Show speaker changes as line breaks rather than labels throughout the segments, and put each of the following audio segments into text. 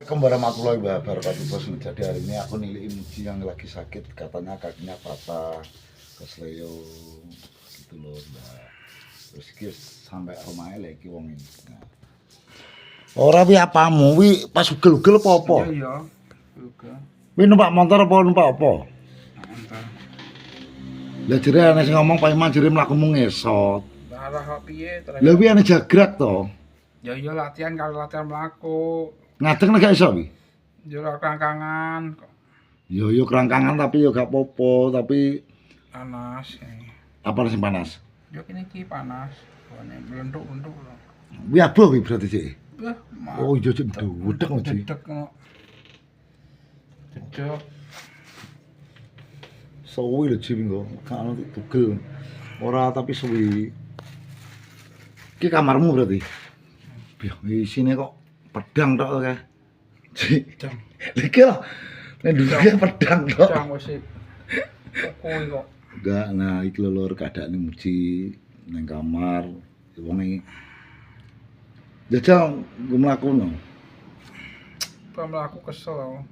Warahmatullahi wabarakatuh. Jadi hari ini aku nilai Muji yang lagi sakit, katanya kakinya patah, kesleo gitu loh, Mbak. Terus kis sampai rumahnya lagi wong ini. Nah. Ora wi apamu wi pas ugel-ugel apa-apa?
Iya, juga.
Wi numpak motor apa numpak apa?
Motor.
Lah jere ana sing ngomong Pak Iman jere mlakumu ngesot.
Arah kok piye terus?
Lah wi ana jagrak to.
Ya iya latihan kalau latihan mlaku.
Ngadeg nek gak iso wi.
Yo kerangkangan kok
Yo kerangkangan tapi yo gak apa-apa, tapi
panas.
apa sing panas?
Yo kene iki panas. Wane mlentuk-mlentuk.
Wi abuh wi berarti sih.
Wah,
Oh iya cek wedek lho Ci.
dedek kok. Dedek.
Suwi lho Ci engko, gak ono tugel. Ora tapi suwi. Iki kamarmu berarti. Biar isine kok pedang tok kae. Ci.
Jam.
Iki lho. Nek duwe pedang tok.
Jam wis. Kok.
Enggak, nah iki lho lur keadaane Muji ning kamar. Wong iki jajal gue mlakuno.
Pamlaku kesel.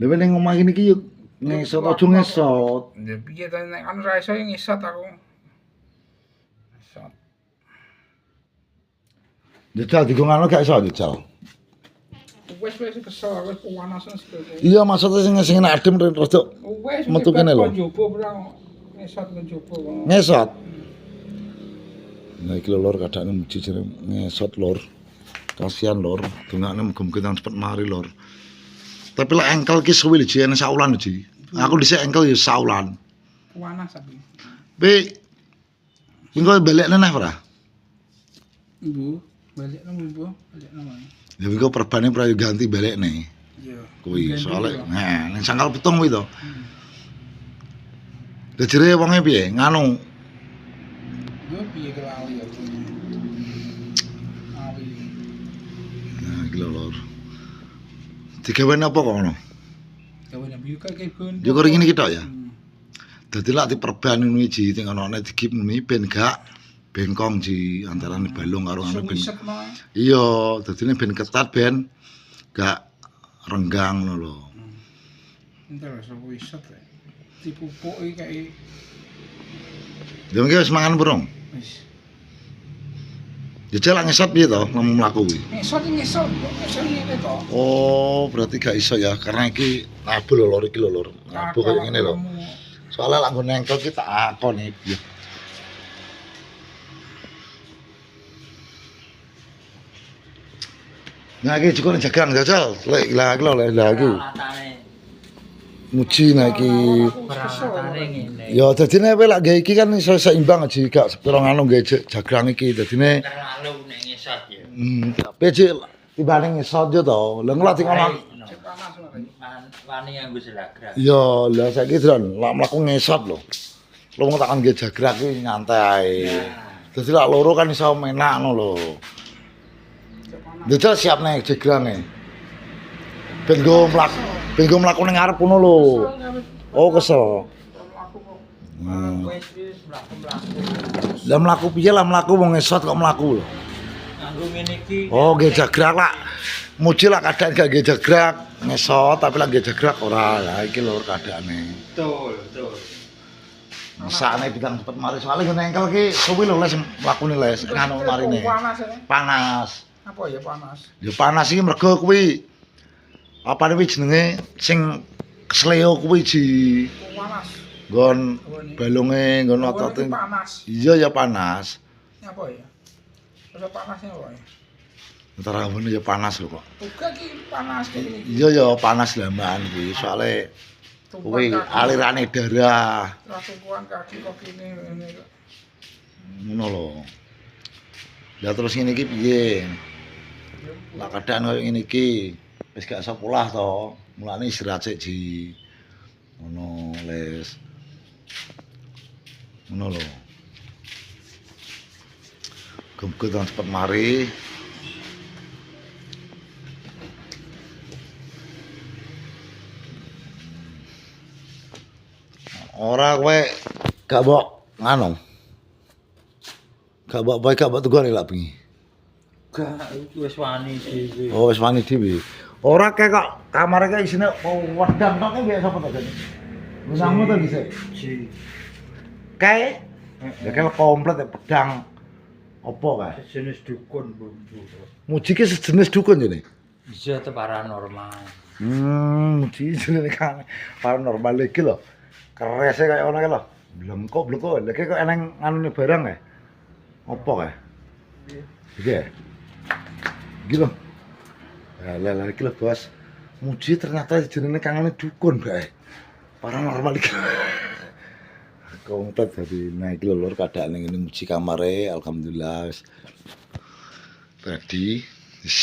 Lha ning omah kene iki yo ngesot aja ngesot.
Ya piye ta nek anu ra iso ngisot aku. Ngisot.
Jajal digongano gak iso jajal.
Wes kesel aku panasan sedaya.
Iya maksudnya sing enak adem rada
Wes
metu kene lho.
Jopo berang ngesot ke jopo.
Ngesot. Nah iki lur keadaane Muji jere ngesot lur. Kasihan lur, dongane muga-muga nang cepet mari lur. Tapi lek engkel ki suwi lho Ji, ana saulan Ji. Aku dhisik engkel ya saulan.
Panas tapi.
Pi engko balekne neh ora?
Ibu, balik nang ibu, balik nang mana?
Ya engko perbane prayo ganti balekne.
Iya.
Kuwi soalnya nah ning sangkal pitung kuwi to. Lah jere wonge piye? Nganu.
Yo piye kelali ya. Ali.
Nah iki lur. Digawe apa kok ngono?
Gawe nang biyu kae gon.
Yo kok ngene iki tok ya. Dadi lak diperban ngono iki sing ana nek digip ngono ben gak bengkong Ji antarane balung karo anu ben. Iya, dadine ben ketat ben gak renggang ngono lho.
Entar iso wisat. Dipupuki kae.
Yo iki wis mangan burung.
Wis.
Jajal lak ngesot piye to ngomong mlaku kuwi?
Ngesot ngene to.
Oh, berarti gak iso ya karena iki nabu lho lur iki lho lur. Nabu kaya ngene lho. Soalnya lak nggone engkel ki tak akoni piye. Nah iki cukup jagang jajal. Lek lagi. Muji nah iki. Ya dadine kowe lak gawe iki kan iso seimbang aja gak sepiro nganu gawe jagang iki dadine.
Terlalu nek ngesot ya.
Tapi cik timbane ngesot yo to. Lah ngelatih ngomong.
Wani yang gue selagrak.
Ya, lah saiki dron lak mlaku ngesot lho. Lu mau takon gawe jagrak iki nyantai. Dadi lak loro kan iso menak ngono lho. Dadi siap nek jagrane. Ben go mlaku ning ngarep ngono lho. Oh, kesel.
Wis mlaku-mlaku.
Lah mlaku piye lah mlaku wong ngesot kok mlaku lho.
Nganggo ngene iki.
Oh, nggih jagrak lah. Muji lah kadang gak nggih jagrak, ngesot tapi lah nggih jagrak ora. Lah iki lho keadaane.
Betul.
Mesakne bidang cepet mari soalnya ngene engkel ki suwi lho les mlakune les nganu marine. Panas.
Apa ya panas?
Ya panas iki mergo kuwi apane kuwi jenenge sing kesleo kuwi Ji.
Panas.
Nggon balunge nggon otote.
Panas.
Iya ya panas.
Apa ya? Ada panasnya apa ya?
Entar awene ya panas lho kok.
Buka ki panas kayak gini.
Iya ya panas lamban kuwi soalnya kuwi alirane darah.
Tumpuan kaki kok ini.
Ngono lho. Lah terus ngene iki piye? Lah keadaan koyo ngene iki wis gak sekolah to. Mulane istirahat sik Ji. Ngono les. Ngono lho. Muga-muga cepet mari. Ora kowe gak mbok nganu. Gak mbok bae gak mbok tegur lak bengi.
Gak wis wani dhewe.
Oh wis wani dhewe. Ora kayak kok kamar kayak isine wedang tok ki biasa apa to jane. Lunangmu to dhisik.
Ji.
Kayak ya kayak komplit ya pedang. Apa kae?
Sejenis dukun bumbu.
Muji ki sejenis dukun jane.
Bisa itu paranormal.
Muji jenenge kan paranormal iki lho. Kerese kaya ngono ki lho. Blengkok. Lha kok eneng anune barang kae. Apa kae? Iki ya. Iki lho. Lah iki lho bos. Muji ternyata jenenge kangane dukun kae. Paranormal iki. Komplit dadi nah iki lho lur keadaan ngene muji kamare alhamdulillah wis ready. Wis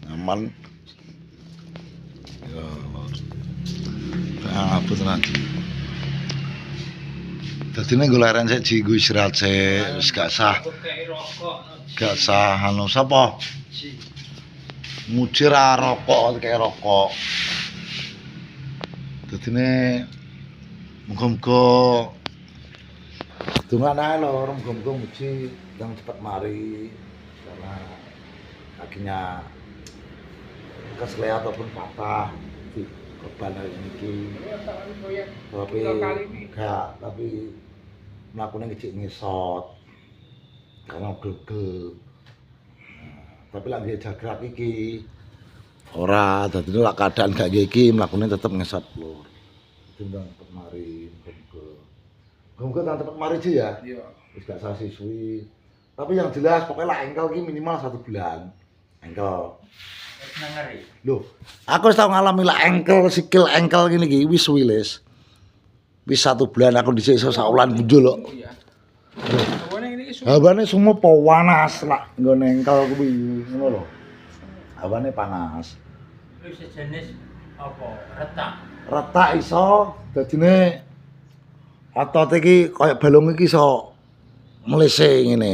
aman. Ya lur. Apa tenan. Dadi nek golaren sik ji nggo istirahat sik wis gak sah. Gak sah anu sapa?
Ji.
Muji ra rokok kayak rokok. Dadine muga-muga dongan ae lho, muga-muga muji yang cepat mari karena kakinya keslea ataupun patah di korban hari ini. Tapi melakukan ngecik ngesot karena gegel. Tapi lagi jagrak iki ora dadi lak keadaan gak iki mlakune tetep ngesot lur. Timbang cepet mari muga-muga cepet mari aja ya.
Iya.
Wis gak sah siswi. Tapi yang jelas pokoknya lah engkel iki minimal 1 bulan. Engkel.
Ngeri.
Loh, aku wis tau ngalami lah engkel sikil engkel ngene iki wis wilis. Wis 1 bulan aku dhisik iso sak wulan bunjul kok.
Oh iya. Hawane ini iso.
Hawane semua panas lah nggone engkel kuwi ngono lho. Hawane panas.
Itu sejenis apa? Retak.
Retak iso dadine otot iki kaya balung iki iso mlese ngene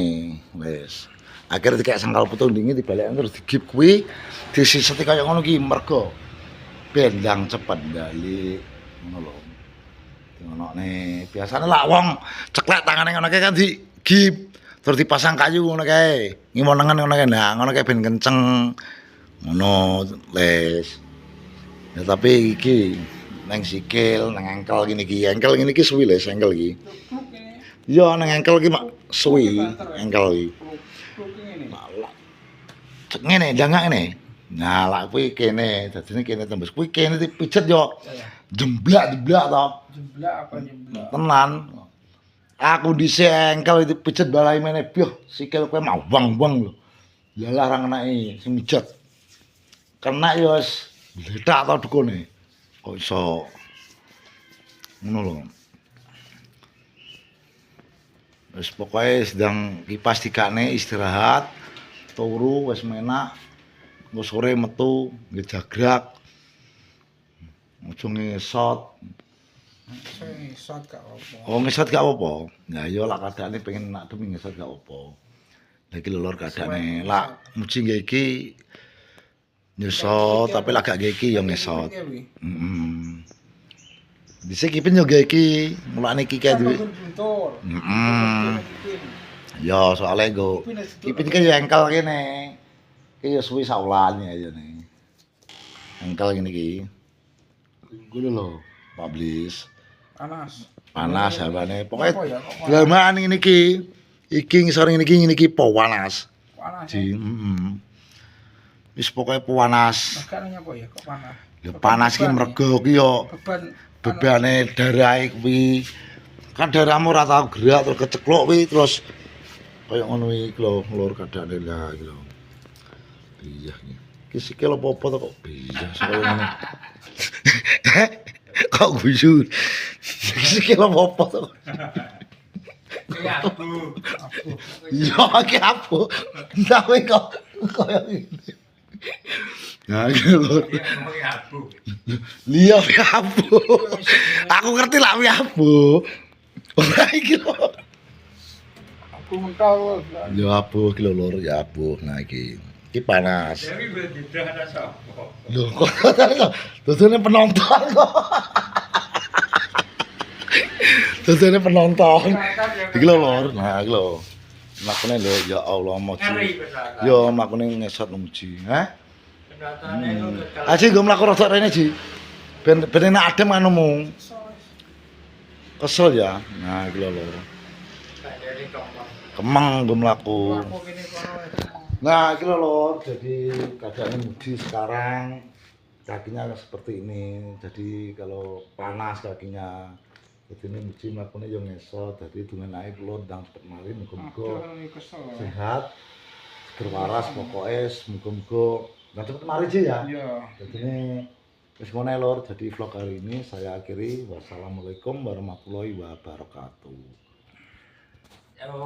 wis akhire dikek sangkal putung dingi dibalik terus digip kuwi disiseti kaya ngono ki mergo bendang cepet bali ngono lho ngono biasane lak wong ceklek tangane ngono kae kan digip terus dipasang kayu ngono kae ngimonengen ngono kae nah ngono kae ben kenceng ngono les ya tapi iki nang sikil, nang engkel gini ki, engkel gini ki suwi les, engkel ki. Iya, nang engkel ki mak suwi, engkel ki. Cek ngene, dangak ngene. Nah, lak kuwi kene, dadine kene tembus. Kuwi kene dipijet yo. Jemblak to.
Jemblak apa jemblak?
Tenan. Aku dhisik engkel itu pijet balai meneh, bioh, sikil kowe mawang-wang lho. Ya larang enake sing mijet. Kena yo wis bletak to dukune. Kok iso ngono lho. Wis pokoke sedang kipas dikane istirahat, turu wis menak. Engko sore metu nggih jagrak. Ojo ngesot.
Ngesot gak apa.
Oh ngesot gak apa. Nah iya lak keadaane pengen nak demi ngesot gak apa. Lah iki lho lur keadaane. Lak muji nggih iki ngesot tapi lak gak iki ya ngesot. Dhisik kipin yo iki, mulane iki kae duwe. Ya soalnya nggo kipin iki yo engkel kene. Iki yo suwi sak wulan ya nih. Engkel ngene iki. Ngono lho, publish. Panas hawane. Pokoke dramaan ngene iki. Iki ngisor ngene iki panas.
Panas.
Wis pokoke panas.
Makanane apa ya kok panas?
Ya panas ki mergo ki yo bebane darahe kuwi. Kan darahmu ora tau gerak terus kecekluk kuwi terus kaya ngono iki lho nglur kadane lah iki lho. Iya iki. Ki sikil apa-apa to kok bisa kaya ngono. Kok guyu. Sikil apa-apa to.
Iya, Bu.
Yo ki apa? Tapi kok kaya ngene. Ya lho. Liya abu. Aku ngerti lah abu. Ora iki lho.
Aku mentau.
Ya abu iki lho lur, ya abu. Nah iki. Iki panas.
Dewi begitu ada sapa?
Lho kok dodone penonton kok. Dodone penonton. Iki lho lur. Nah iki lho. Makune lho ya Allah moji. Yo makune ngesot muji. Hah?
Ratane lu kekel.
Aji gue mlaku rada rene Ji. Ben enak adem anumu. Kesel ya. Nah, iki lho.
Kayak dari kompor.
Kemang gue mlaku.
Aku gini kono.
Nah, iki lho, jadi keadaan Muji sekarang kakinya seperti ini. Jadi kalau panas kakinya, jadi ini Muji mlakune yo ngesot. Jadi dengan air kula ndang cepet mari muga-muga
Aduh, kesel.
sehat, seger waras pokoknya muga-muga ndang cepet mari Ji ya.
Iya.
Jadi ini wis ngono lur, jadi vlog hari ini saya akhiri. Wassalamualaikum warahmatullahi wabarakatuh.
Yo.